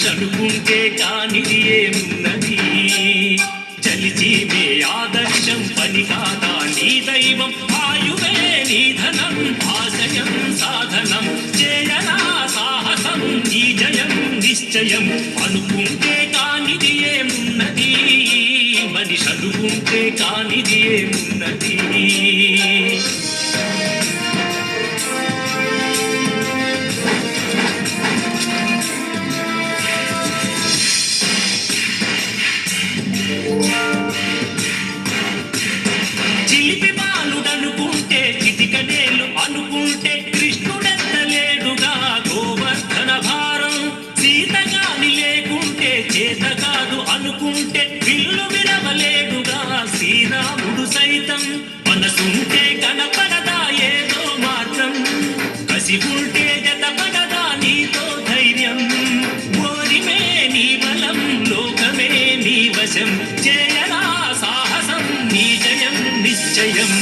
మనిషనుకుంటే కానిది ఏమున్నది చలిచి మే ఆదర్శం పని కాదా నీ దైవం ఆయువే నీ ధనం ఆశయం సాధనం చేయనా సాహసం నీ జయం నిశ్చయం అనుకుంటే కానిది ఏమున్నది మనిషనుకుంటే కానిది ఏమున్నది చిలిపి బాలుడనుకుంటే చిటికనేలు అనుకుంటే కృష్ణుడెత్తలేడుగా గోవర్ధన భారం సీతగాని లేకుంటే చేత కాదు అనుకుంటే విల్లు విరవలేడుగా శ్రీరాముడు సైతం మనసుంటే కనపడదా ఏదో మాత్రం కసి ఉంటే జతపడదా నీతో ధైర్యం ఓరిమే నీ బలం లోకమే నీ వశం చేయరా సాహసం నీ జయం నిశ్చయం